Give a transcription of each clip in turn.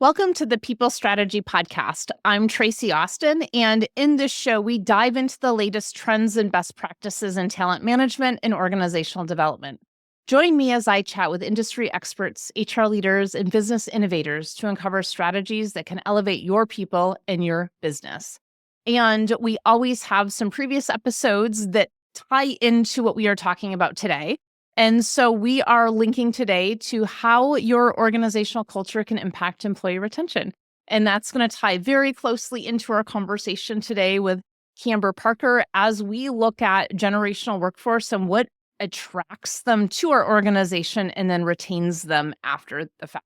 Welcome to the People Strategy Podcast. I'm Tracy Austin, and in this show, we dive into the latest trends and best practices in talent management and organizational development. Join me as I chat with industry experts, HR leaders, and business innovators to uncover strategies that can elevate your people and your business. And we always have some previous episodes that tie into what we are talking about today. And so we are linking today to how your organizational culture can impact employee retention. And that's going to tie very closely into our conversation today with Camber Parker as we look at generational workforce and what attracts them to our organization and then retains them after the fact.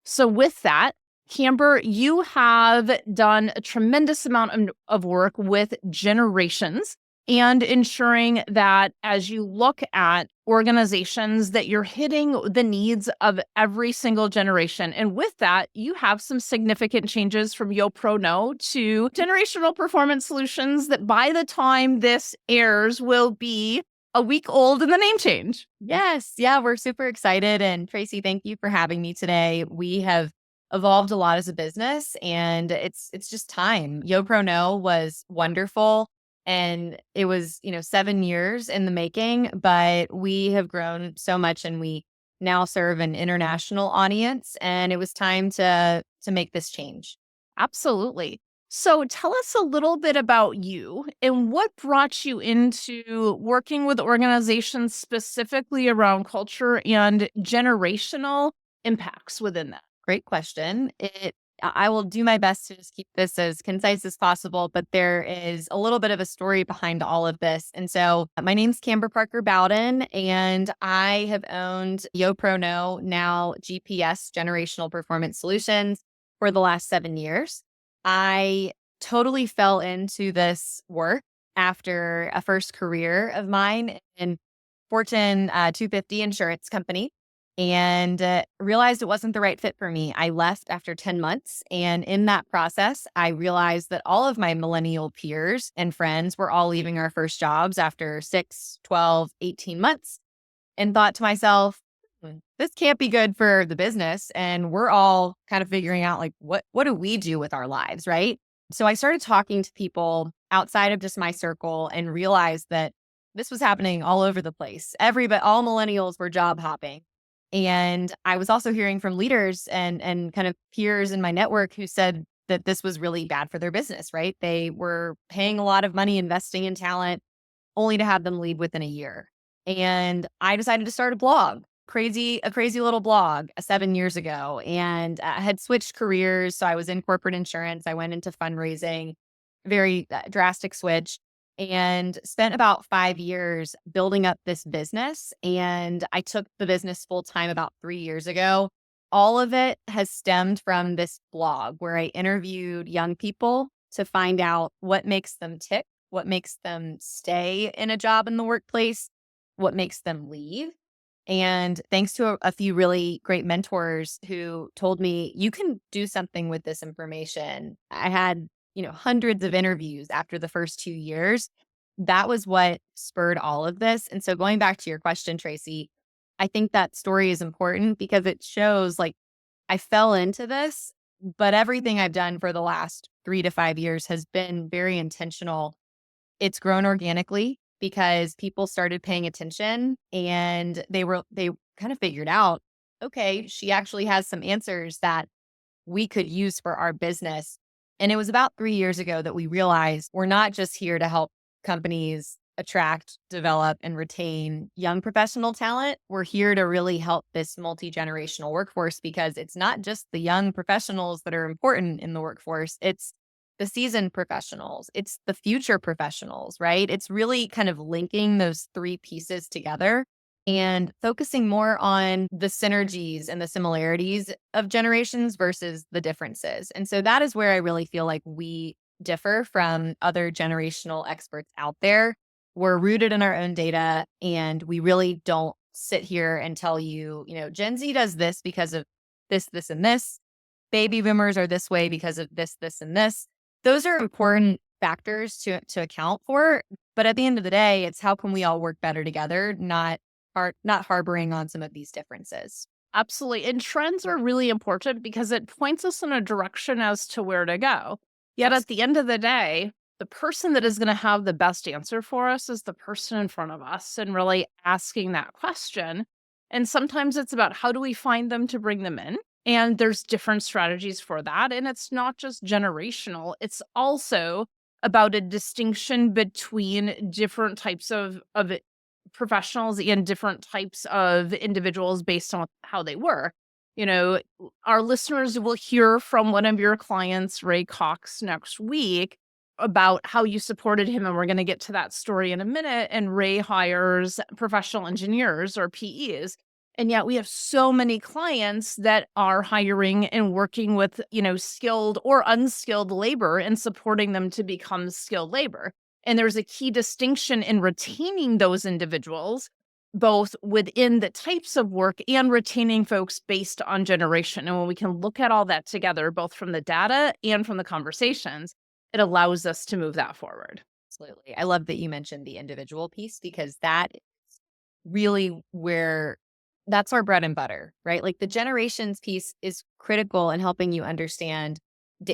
So with that, Camber, you have done a tremendous amount of work with generations and ensuring that as you look at organizations that you're hitting the needs of every single generation. And with that, you have some significant changes from Yo Pro No to generational performance solutions that by the time this airs will be a week old in the name change. Yes. Yeah, we're super excited. And Tracy, thank you for having me today. We have evolved a lot as a business and it's just time. Yo Pro No was wonderful. And it was, 7 years in the making, but we have grown so much and we now serve an international audience. And it was time to make this change. Absolutely. So tell us a little bit about you and what brought you into working with organizations specifically around culture and generational impacts within that. Great question. I will do my best to just keep this as concise as possible, but there is a little bit of a story behind all of this. And so my name's Camber Parker Bowden, and I have owned Yo Pro No, now GPS Generational Performance Solutions, for the last 7 years. I totally fell into this work after a first career of mine in Fortune 250 insurance company and realized it wasn't the right fit for me. I left after 10 months. And in that process, I realized that all of my millennial peers and friends were all leaving our first jobs after 6, 12, 18 months and thought to myself, this can't be good for the business. And we're all kind of figuring out like, what do we do with our lives? Right. So I started talking to people outside of just my circle and realized that this was happening all over the place. All millennials were job hopping. And I was also hearing from leaders and kind of peers in my network who said that this was really bad for their business, right? They were paying a lot of money investing in talent only to have them leave within a year. And I decided to start a blog, a crazy little blog 7 years ago, and I had switched careers. So I was in corporate insurance. I went into fundraising, very drastic switch, and spent about 5 years building up this business. And I took the business full time about 3 years ago. All of it has stemmed from this blog where I interviewed young people to find out what makes them tick, what makes them stay in a job in the workplace, what makes them leave. And thanks to a few really great mentors who told me, you can do something with this information. I had, hundreds of interviews after the first 2 years. That was what spurred all of this. And so going back to your question, Tracy, I think that story is important because it shows like I fell into this, but everything I've done for the last 3 to 5 years has been very intentional. It's grown organically because people started paying attention and they kind of figured out, okay, she actually has some answers that we could use for our business. And it was about 3 years ago that we realized we're not just here to help companies attract, develop, and retain young professional talent. We're here to really help this multi-generational workforce because it's not just the young professionals that are important in the workforce. It's the seasoned professionals. It's the future professionals, right? It's really kind of linking those three pieces together and focusing more on the synergies and the similarities of generations versus the differences. And so that is where I really feel like we differ from other generational experts out there. We're rooted in our own data and we really don't sit here and tell you, Gen Z does this because of this, this, and this. Baby boomers are this way because of this, this, and this. Those are important factors to account for. But at the end of the day, it's how can we all work better together, not harboring on some of these differences. Absolutely. And trends are really important because it points us in a direction as to where to go. Yet at the end of the day, the person that is going to have the best answer for us is the person in front of us and really asking that question. And sometimes it's about how do we find them to bring them in? And there's different strategies for that. And it's not just generational, it's also about a distinction between different types of professionals and different types of individuals based on how they work. You know, our listeners will hear from one of your clients, Ray Cox, next week about how you supported him. And we're going to get to that story in a minute. And Ray hires professional engineers or PEs. And yet we have so many clients that are hiring and working with, skilled or unskilled labor and supporting them to become skilled labor. And there's a key distinction in retaining those individuals, both within the types of work and retaining folks based on generation. And when we can look at all that together, both from the data and from the conversations, it allows us to move that forward. Absolutely. I love that you mentioned the individual piece because that is really where that's our bread and butter, right? Like the generations piece is critical in helping you understand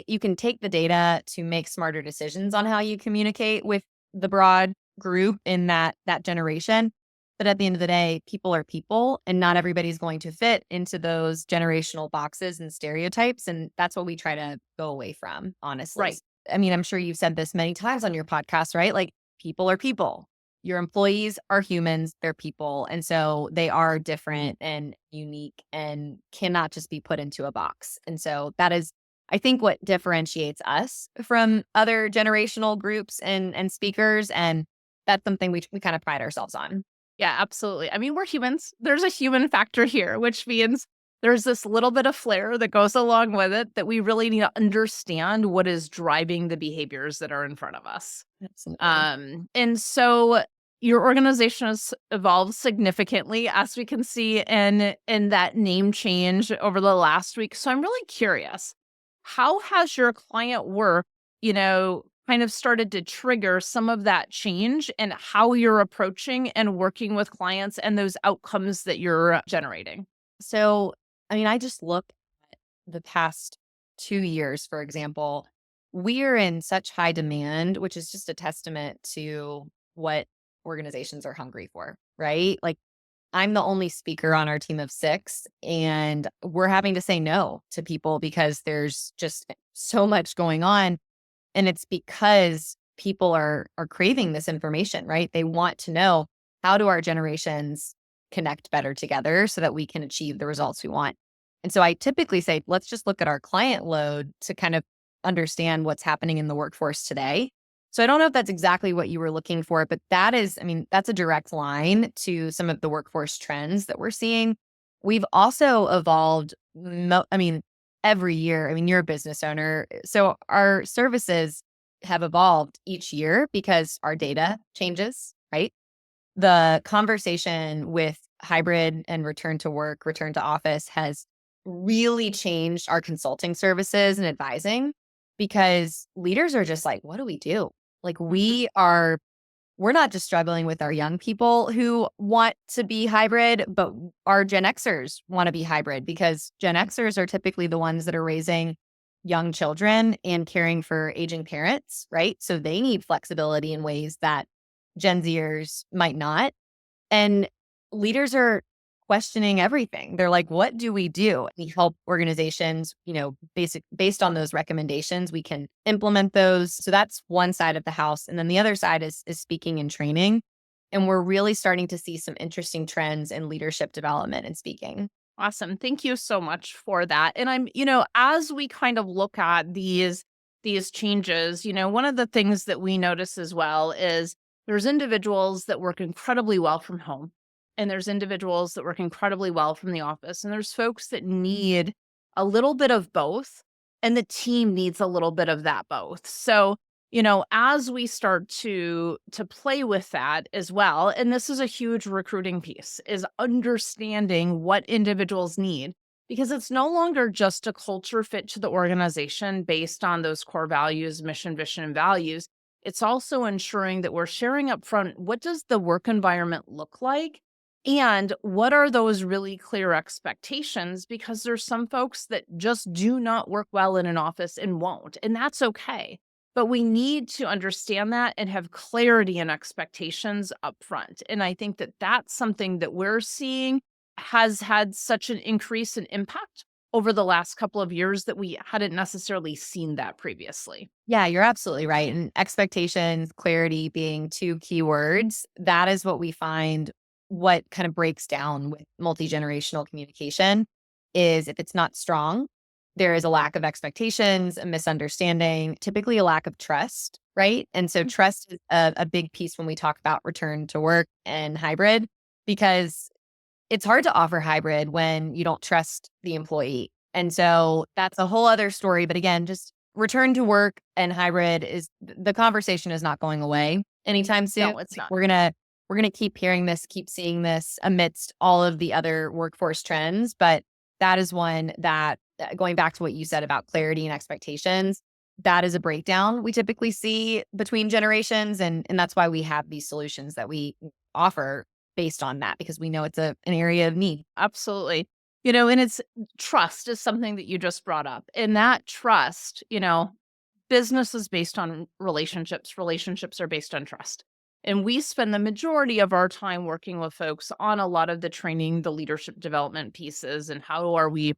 you can take the data to make smarter decisions on how you communicate with the broad group in that generation. But at the end of the day, people are people and not everybody's going to fit into those generational boxes and stereotypes. And that's what we try to go away from, honestly. Right. I mean, I'm sure you've said this many times on your podcast, right? Like people are people. Your employees are humans, they're people. And so they are different and unique and cannot just be put into a box. And so that is, I think, what differentiates us from other generational groups and speakers. And that's something we kind of pride ourselves on. Yeah, absolutely. I mean, we're humans. There's a human factor here, which means there's this little bit of flair that goes along with it that we really need to understand what is driving the behaviors that are in front of us. Absolutely. And so your organization has evolved significantly, as we can see in that name change over the last week. So I'm really curious, how has your client work, kind of started to trigger some of that change and how you're approaching and working with clients and those outcomes that you're generating? So, I mean, I just look at the past 2 years, for example, we are in such high demand, which is just a testament to what organizations are hungry for, right? Like, I'm the only speaker on our team of 6, and we're having to say no to people because there's just so much going on. And it's because people are craving this information, right? They want to know, how do our generations connect better together so that we can achieve the results we want. And so I typically say, let's just look at our client load to kind of understand what's happening in the workforce today. So I don't know if that's exactly what you were looking for, but that is, I mean, that's a direct line to some of the workforce trends that we're seeing. We've also evolved, I mean, every year. I mean, you're a business owner. So our services have evolved each year because our data changes, right? The conversation with hybrid and return to work, return to office has really changed our consulting services and advising because leaders are just like, what do we do? Like we're not just struggling with our young people who want to be hybrid, but our Gen Xers want to be hybrid because Gen Xers are typically the ones that are raising young children and caring for aging parents, right? So they need flexibility in ways that Gen Zers might not. And leaders are questioning everything. They're like, what do we do? We help organizations, based on those recommendations, we can implement those. So that's one side of the house. And then the other side is speaking and training. And we're really starting to see some interesting trends in leadership development and speaking. Awesome. Thank you so much for that. And as we kind of look at these changes, one of the things that we notice as well is there's individuals that work incredibly well from home, and there's individuals that work incredibly well from the office, and there's folks that need a little bit of both, and the team needs a little bit of that both. So, as we start to play with that as well, and this is a huge recruiting piece, is understanding what individuals need, because it's no longer just a culture fit to the organization based on those core values, mission, vision, and values. It's also ensuring that we're sharing up front, what does the work environment look like, And what are those really clear expectations? Because there's some folks that just do not work well in an office and won't, and that's okay. But we need to understand that and have clarity and expectations up front. And I think that that's something that we're seeing has had such an increase in impact over the last couple of years that we hadn't necessarily seen that previously. Yeah, you're absolutely right. And expectations, clarity being two key words, that is what we find what kind of breaks down with multi-generational communication is if it's not strong, there is a lack of expectations, a misunderstanding, typically a lack of trust, right? And so trust is a big piece when we talk about return to work and hybrid, because it's hard to offer hybrid when you don't trust the employee. And so that's a whole other story. But again, just return to work and hybrid is the conversation is not going away anytime soon. No, it's Like, not. we're gonna keep hearing this, keep seeing this amidst all of the other workforce trends. But that is one that going back to what you said about clarity and expectations, that is a breakdown we typically see between generations. And that's why we have these solutions that we offer based on that, because we know it's an area of need. Absolutely. And it's trust is something that you just brought up. And that trust, business is based on relationships. Relationships are based on trust. And we spend the majority of our time working with folks on a lot of the training, the leadership development pieces, and how are we,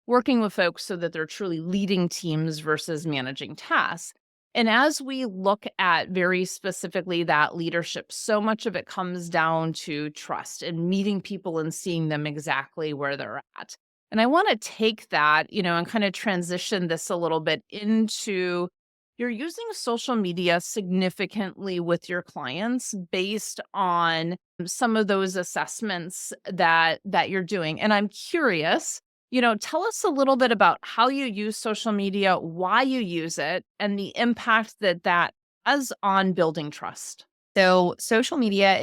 working with folks so that they're truly leading teams versus managing tasks. And as we look at very specifically that leadership, so much of it comes down to trust and meeting people and seeing them exactly where they're at. And I want to take that, and kind of transition this a little bit into you're using social media significantly with your clients based on some of those assessments that you're doing. And I'm curious, tell us a little bit about how you use social media, why you use it, and the impact that that has on building trust. So social media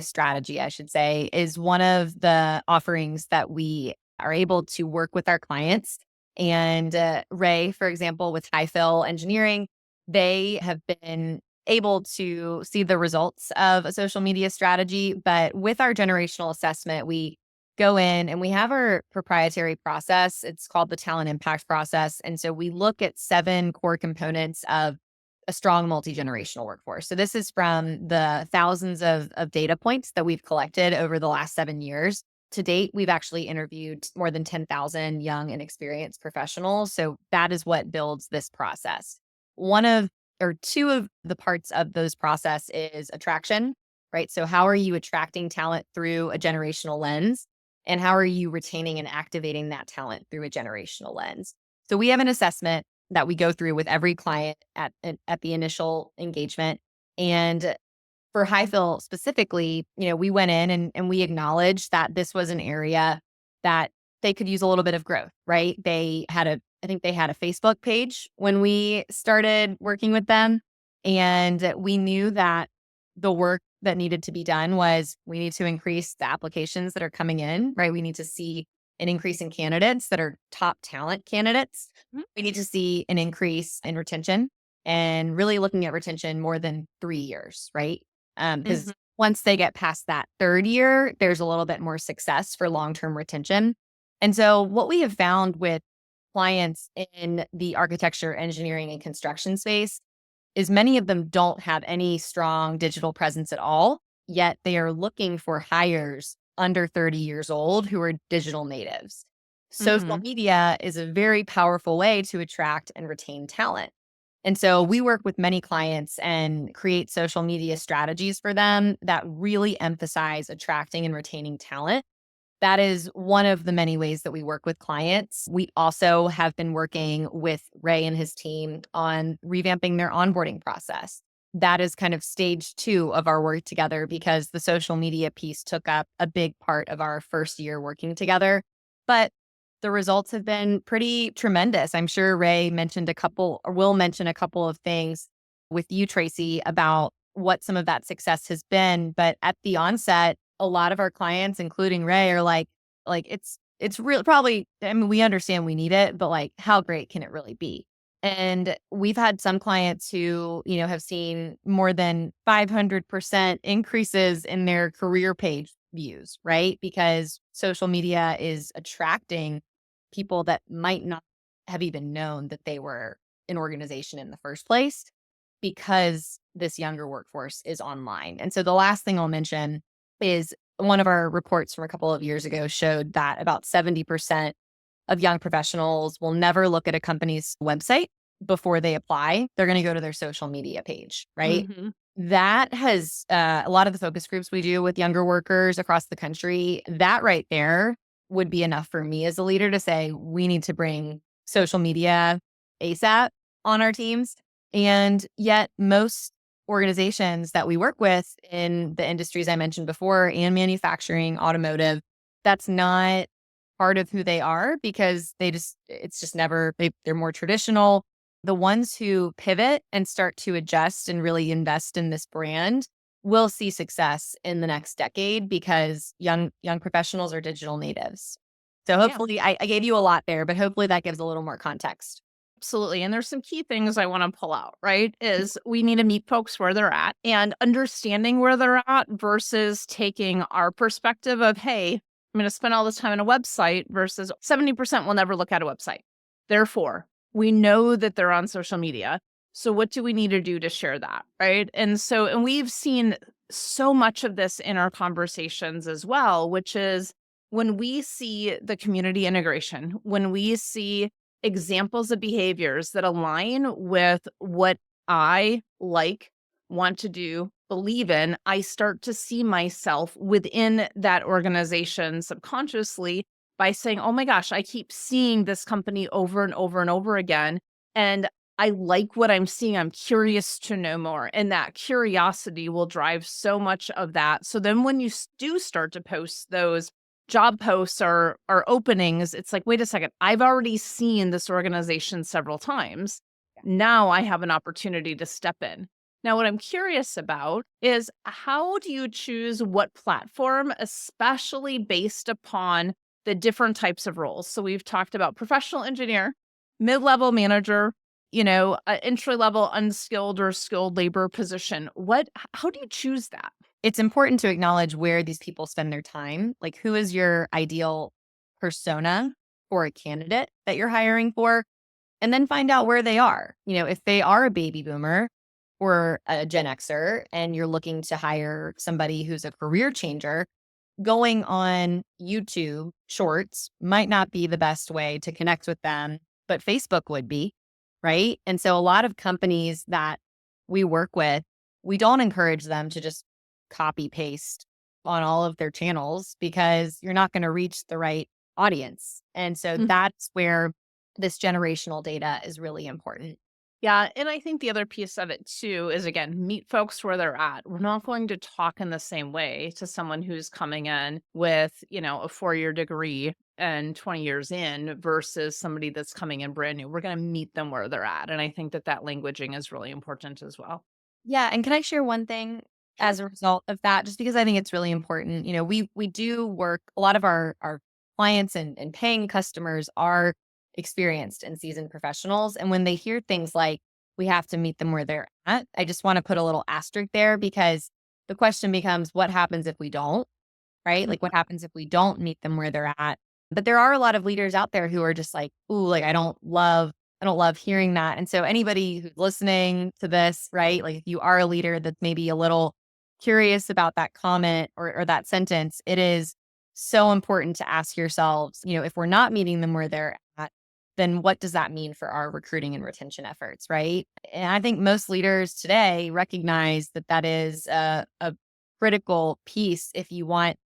strategy, I should say, is one of the offerings that we are able to work with our clients. And Ray, for example, with High Fill Engineering, they have been able to see the results of a social media strategy. But with our generational assessment, we go in and we have our proprietary process. It's called the talent impact process. And so we look at 7 core components of a strong multi-generational workforce. So this is from the thousands of data points that we've collected over the last 7 years. To date, we've actually interviewed more than 10,000 young and experienced professionals. So that is what builds this process. One of or two of the parts of those process is attraction, right? So how are you attracting talent through a generational lens? And how are you retaining and activating that talent through a generational lens? So we have an assessment that we go through with every client at the initial engagement. And for High Fill specifically, we went in and we acknowledged that this was an area that they could use a little bit of growth, right? I think they had a Facebook page when we started working with them. And we knew that the work that needed to be done was we need to increase the applications that are coming in, right? We need to see an increase in candidates that are top talent candidates. Mhm. We need to see an increase in retention and really looking at retention more than 3 years, right? Because Mhm. once they get past that 3rd year, there's a little bit more success for long-term retention. And so what we have found with clients in the architecture, engineering, and construction space is many of them don't have any strong digital presence at all, yet they are looking for hires under 30 years old who are digital natives. Social Mhm. media is a very powerful way to attract and retain talent. And so we work with many clients and create social media strategies for them that really emphasize attracting and retaining talent. That is one of the many ways that we work with clients. We also have been working with Ray and his team on revamping their onboarding process. That is kind of stage 2 of our work together because the social media piece took up a big part of our first year working together. But the results have been pretty tremendous. I'm sure Ray mentioned a couple or will mention a couple of things with you, Tracy, about what some of that success has been. But at the onset, a lot of our clients, including Ray, are like it's real probably, I mean, we understand we need it, but like how great can it really be? And we've had some clients who, have seen more than 500% increases in their career page views, right? Because social media is attracting people that might not have even known that they were an organization in the first place because this younger workforce is online. And so the last thing I'll mention is one of our reports from a couple of years ago showed that about 70% of young professionals will never look at a company's website before they apply. They're going to go to their social media page, right? Hmm. That has a lot of the focus groups we do with younger workers across the country. That right there would be enough for me as a leader to say, we need to bring social media ASAP on our teams. And yet, most organizations that we work with in the industries I mentioned before and manufacturing, automotive, that's not part of who they are because it's just never, they're more traditional. The ones who pivot and start to adjust and really invest in this brand will see success in the next decade because young professionals are digital natives. So Yeah. hopefully I gave you a lot there, but hopefully that gives a little more context. Absolutely. And there's some key things I want to pull out, right? Is we need to meet folks where they're at and understanding where they're at versus taking our perspective of, hey, I'm going to spend all this time on a website versus 70% will never look at a website. Therefore, we know that they're on social media. So what do we need to do to share that, right? And we've seen so much of this in our conversations as well, which is when we see the community integration, when we see examples of behaviors that align with what I like, want to do, believe in, I start to see myself within that organization subconsciously by saying, oh my gosh, I keep seeing this company over and over and over again. And I like what I'm seeing. I'm curious to know more. And that curiosity will drive so much of that. So then when you do start to post those job posts or openings, it's like, wait a second, I've already seen this organization several times. Now I have an opportunity to step in. Now, what I'm curious about is how do you choose what platform, especially based upon the different types of roles? So we've talked about professional engineer, mid-level manager, entry level unskilled or skilled labor position. How do you choose that? It's important to acknowledge where these people spend their time. Like, who is your ideal persona for a candidate that you're hiring for? And then find out where they are. If they are a baby boomer or a Gen Xer and you're looking to hire somebody who's a career changer, going on YouTube shorts might not be the best way to connect with them, but Facebook would be, right? And so a lot of companies that we work with, we don't encourage them to just copy paste on all of their channels because you're not going to reach the right audience. And so that's where this generational data is really important. Yeah, and I think the other piece of it too is, again, meet folks where they're at. We're not going to talk in the same way to someone who's coming in with, a 4-year degree and 20 years in versus somebody that's coming in brand new. We're going to meet them where they're at. And I think that languaging is really important as well. Yeah, and can I share one thing Sure. as a result of that? Just because I think it's really important. We do work, a lot of our clients and paying customers are experienced and seasoned professionals. And when they hear things like we have to meet them where they're at, I just want to put a little asterisk there because the question becomes, what happens if we don't? Right? Like, what happens if we don't meet them where they're at? But there are a lot of leaders out there who are just like, ooh, like I don't love hearing that. And so anybody who's listening to this, right? Like, if you are a leader that's maybe a little curious about that comment or that sentence, it is so important to ask yourselves, if we're not meeting them where they're at, then what does that mean for our recruiting and retention efforts, right? And I think most leaders today recognize that that is a critical piece if you want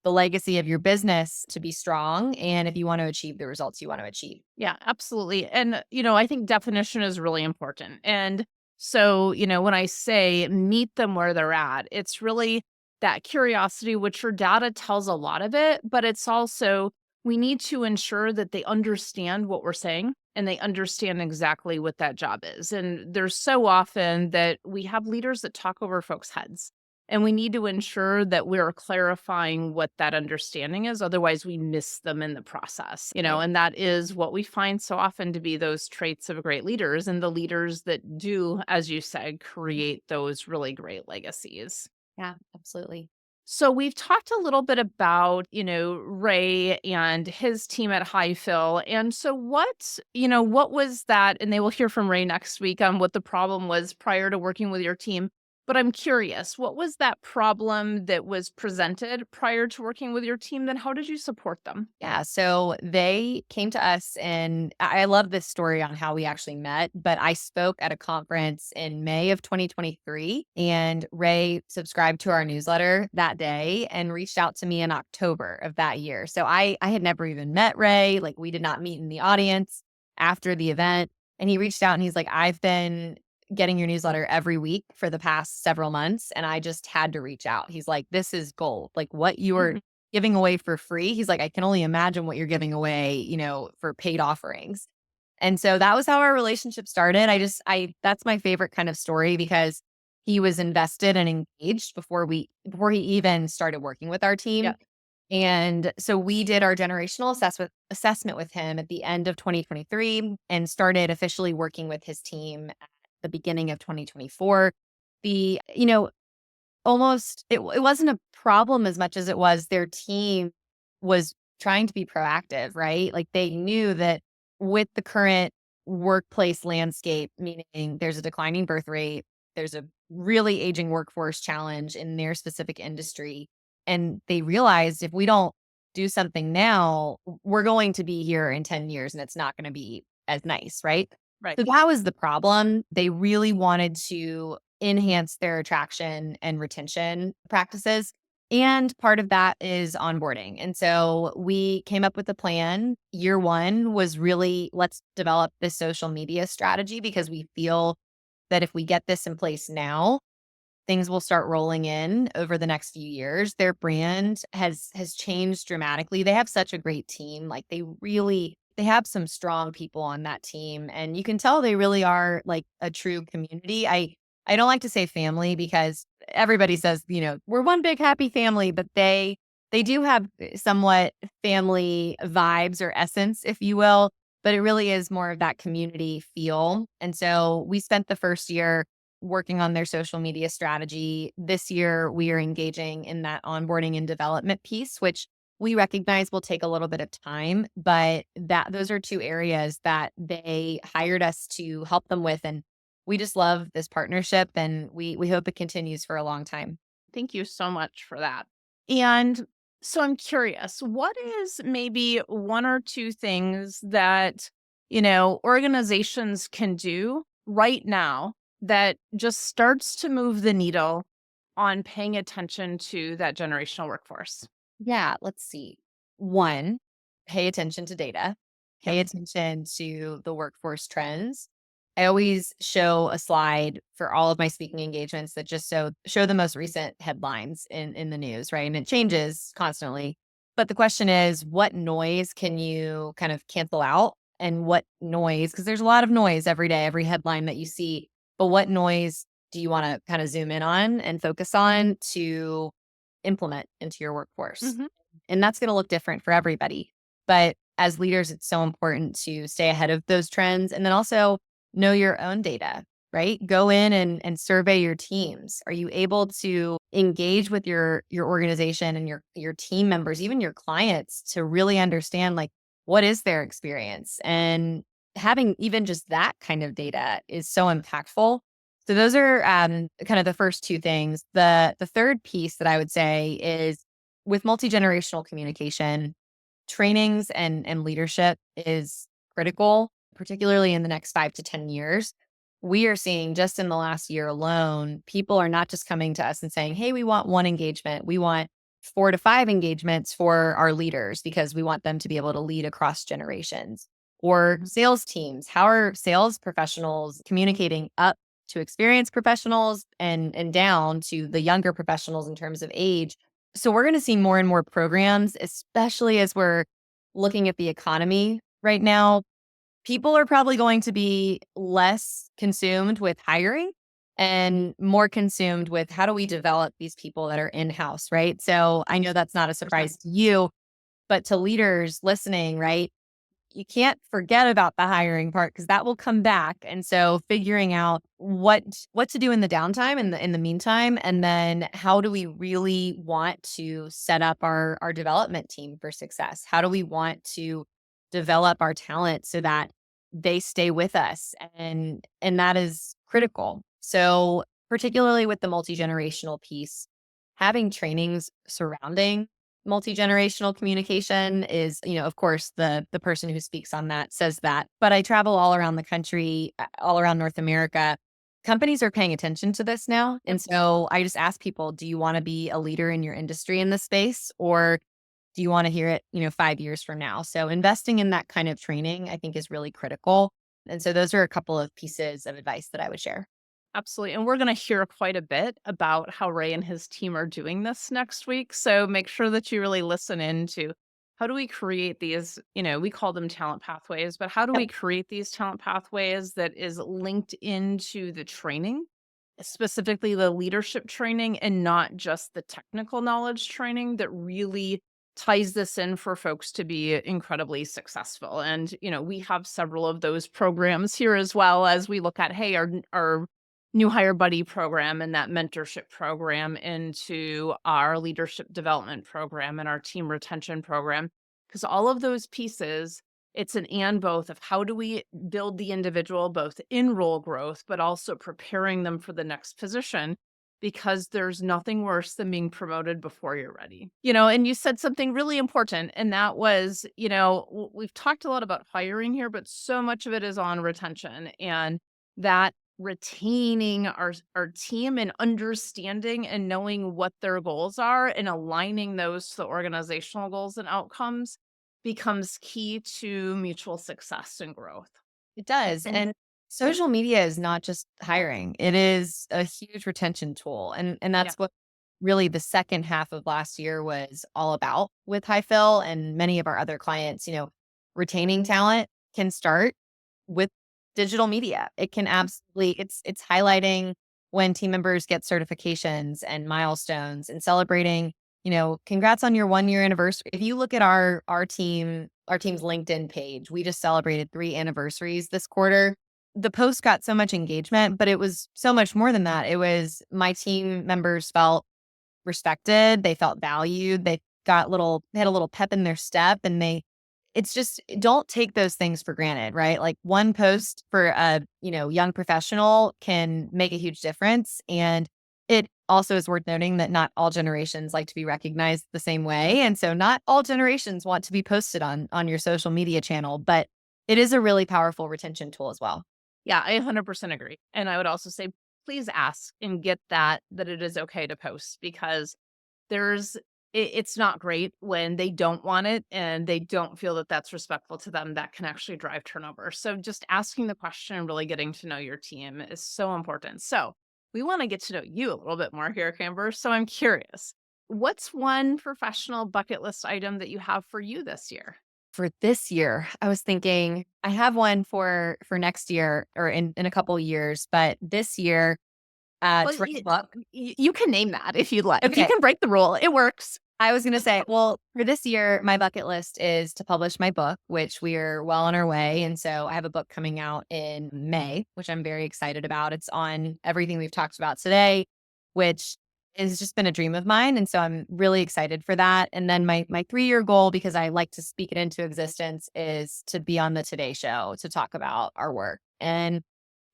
the legacy of your business to be strong and if you want to achieve the results you want to achieve. Yeah, absolutely. And, I think definition is really important. And so, when I say meet them where they're at, it's really that curiosity, which your data tells a lot of it, but it's also we need to ensure that they understand what we're saying and they understand exactly what that job is. And there's so often that we have leaders that talk over folks' heads. And we need to ensure that we're clarifying what that understanding is. Otherwise, we miss them in the process, Right. and that is what we find so often to be those traits of great leaders and the leaders that do, as you said, create those really great legacies. Yeah, absolutely. So we've talked a little bit about, Ray and his team at Highfill. And so what was that? And they will hear from Ray next week on what the problem was prior to working with your team. But I'm curious, what was that problem that was presented prior to working with your team? Then how did you support them? Yeah, so they came to us, and I love this story on how we actually met, but I spoke at a conference in May of 2023, and Ray subscribed to our newsletter that day and reached out to me in October of that year. So I had never even met Ray, like we did not meet in the audience after the event, and he reached out and he's like, "I've been getting your newsletter every week for the past several months, and I just had to reach out." He's like, "This is gold. Like what you are giving away for free." He's like, "I can only imagine what you're giving away, for paid offerings." And so that was how our relationship started. That's my favorite kind of story because he was invested and engaged before he even started working with our team. Yeah. And so we did our generational assessment with him at the end of 2023 and started officially working with his team at the beginning of 2024. The, almost it wasn't a problem as much as it was their team was trying to be proactive, right? Like they knew that with the current workplace landscape, meaning there's a declining birth rate, there's a really aging workforce challenge in their specific industry. And they realized if we don't do something now, we're going to be here in 10 years and it's not going to be as nice, right? Right. So that was the problem. They really wanted to enhance their attraction and retention practices. And part of that is onboarding. And so we came up with a plan. Year one was really let's develop this social media strategy because we feel that if we get this in place now, things will start rolling in over the next few years. Their brand has changed dramatically. They have such a great team. Like they have some strong people on that team and you can tell they really are like a true community. I don't like to say family because everybody says, we're one big happy family, but they do have somewhat family vibes or essence, if you will, but it really is more of that community feel. And so we spent the first year working on their social media strategy. This year, we are engaging in that onboarding and development piece, which we recognize will take a little bit of time, but those are two areas that they hired us to help them with. And we just love this partnership and we hope it continues for a long time. Thank you so much for that. And so I'm curious, what is maybe one or two things that, organizations can do right now that just starts to move the needle on paying attention to that generational workforce? Yeah, let's see. One, pay attention to data, Yeah. pay attention to the workforce trends. I always show a slide for all of my speaking engagements that just show the most recent headlines in the news, right? And it changes constantly. But the question is, what noise can you kind of cancel out? And what noise, because there's a lot of noise every day, every headline that you see, but what noise do you want to kind of zoom in on and focus on to implement into your workforce? Hmm. And that's going to look different for everybody. But as leaders, it's so important to stay ahead of those trends and then also know your own data, right? Go in and survey your teams. Are you able to engage with your organization and your team members, even your clients, to really understand like what is their experience? And having even just that kind of data is so impactful. So those are kind of the first two things. The third piece that I would say is with multi-generational communication, trainings and leadership is critical, particularly in the next 5 to 10 years. We are seeing just in the last year alone, people are not just coming to us and saying, "Hey, we want one engagement. We want 4 to 5 engagements for our leaders because we want them to be able to lead across generations." Or sales teams. How are sales professionals communicating up to experienced professionals and down to the younger professionals in terms of age? So we're going to see more and more programs, especially as we're looking at the economy right now. People are probably going to be less consumed with hiring and more consumed with how do we develop these people that are in-house, right? So I know that's not a surprise to you, but to leaders listening, right? You can't forget about the hiring part because that will come back. And so figuring out what to do in the downtime in the meantime, and then how do we really want to set up our development team for success? How do we want to develop our talent so that they stay with us? And that is critical. So particularly with the multi-generational piece, having trainings surrounding multi-generational communication is, of course, the person who speaks on that says that. But I travel all around the country, all around North America. Companies are paying attention to this now. And so I just ask people, do you want to be a leader in your industry in this space? Or do you want to hear it, 5 years from now? So investing in that kind of training, I think, is really critical. And so those are a couple of pieces of advice that I would share. Absolutely. And we're going to hear quite a bit about how Ray and his team are doing this next week. So make sure that you really listen into how do we create these, we call them talent pathways, but how do Yep. we create these talent pathways that is linked into the training, specifically the leadership training and not just the technical knowledge training that really ties this in for folks to be incredibly successful. And, we have several of those programs here as well as we look at, hey, our new hire buddy program and that mentorship program into our leadership development program and our team retention program. Because all of those pieces, it's an and both of how do we build the individual both in role growth, but also preparing them for the next position. Because there's nothing worse than being promoted before you're ready. And you said something really important, and that was, we've talked a lot about hiring here, but so much of it is on retention and that retaining our team and understanding and knowing what their goals are and aligning those to the organizational goals and outcomes becomes key to mutual success and growth. It does. And And social media is not just hiring. It is a huge retention tool. And yeah, that's what really the second half of last year was all about with High Fill and many of our other clients, retaining talent can start with digital media. It can absolutely it's highlighting when team members get certifications and milestones and celebrating, congrats on your 1 year anniversary. If you look at our team's LinkedIn page, we just celebrated 3 anniversaries this quarter. The post got so much engagement, but it was so much more than that. It was my team members felt respected, they felt valued, they had a little pep in their step, and it's just don't take those things for granted, right? Like one post for a, young professional can make a huge difference. And it also is worth noting that not all generations like to be recognized the same way. And so not all generations want to be posted on your social media channel, but it is a really powerful retention tool as well. yeah, I 100% agree. And I would also say, please ask and get that it is okay to post because there's it's not great when they don't want it and they don't feel that that's respectful to them. That can actually drive turnover. So just asking the question and really getting to know your team is so important. So we want to get to know you a little bit more here, Camber. So I'm curious, what's one professional bucket list item that you have for you this year? For this year, I was thinking I have one for next year or in a couple years, but this year, Well, to write a book. you can name that if you'd like. You Okay. can break the rule. It works. I was gonna say, well, for this year, my bucket list is to publish my book, which we are well on our way. And so I have a book coming out in May, which I'm very excited about. It's on everything we've talked about today, which has just been a dream of mine. And so I'm really excited for that. And then my 3 year goal, because I like to speak it into existence, is to be on the Today Show to talk about our work. And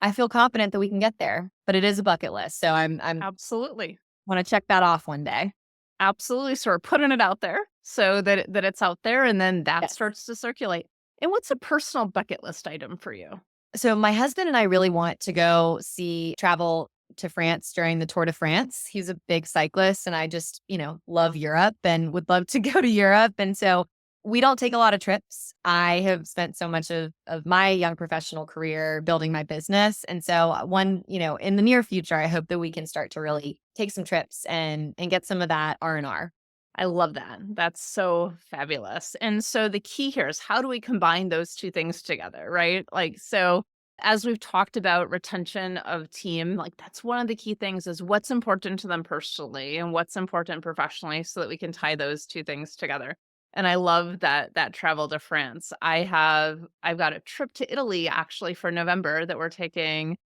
I feel confident that we can get there, but it is a bucket list. So I'm Absolutely. want to check that off one day. Absolutely. So we're putting it out there so that it's out there and then that Yes. starts to circulate. And what's a personal bucket list item for you? So my husband and I really want to go travel to France during the Tour de France. He's a big cyclist and I just, love Europe and would love to go to Europe. And so we don't take a lot of trips. I have spent so much of my young professional career building my business. And so in the near future, I hope that we can start to really take some trips and get some of that R&R. I love that. That's so fabulous. And so the key here is how do we combine those two things together, right? Like, so As we've talked about retention of team, like that's one of the key things is what's important to them personally and what's important professionally so that we can tie those two things together. And I love that travel to France. I've got a trip to Italy actually for November that we're taking,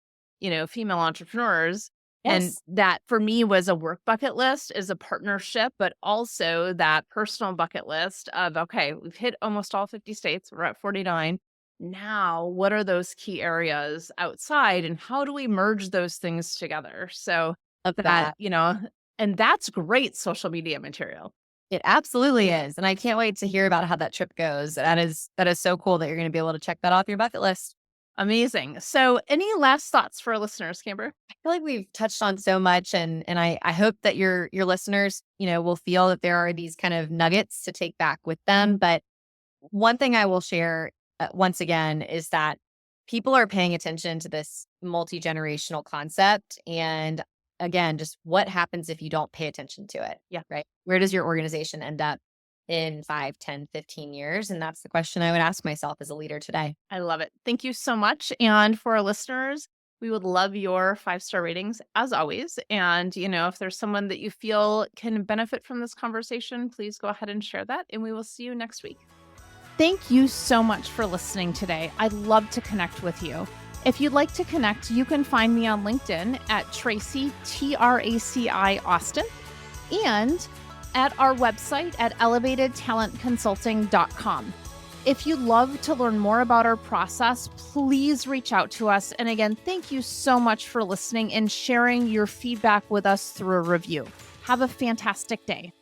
female entrepreneurs. And Yes. that for me was a work bucket list is a partnership, but also that personal bucket list of, okay, we've hit almost all 50 states. We're at 49. Now, what are those key areas outside and how do we merge those things together? So Love that, that. and that's great social media material. It absolutely is. And I can't wait to hear about how that trip goes. That is so cool that you're going to be able to check that off your bucket list. Amazing. So, any last thoughts for our listeners, Camber? I feel like we've touched on so much, and I hope that your listeners, will feel that there are these kind of nuggets to take back with them. But one thing I will share once again is that people are paying attention to this multi-generational concept. And again, just what happens if you don't pay attention to it? Yeah. Right. Where does your organization end up in 5, 10, 15 years? And that's the question I would ask myself as a leader today. I love it. Thank you so much. And for our listeners, we would love your 5-star ratings as always. And, if there's someone that you feel can benefit from this conversation, please go ahead and share that. And we will see you next week. Thank you so much for listening today. I'd love to connect with you. If you'd like to connect, you can find me on LinkedIn at Tracy, Traci Austin, and at our website at elevatedtalentconsulting.com. If you'd love to learn more about our process, please reach out to us. And again, thank you so much for listening and sharing your feedback with us through a review. Have a fantastic day.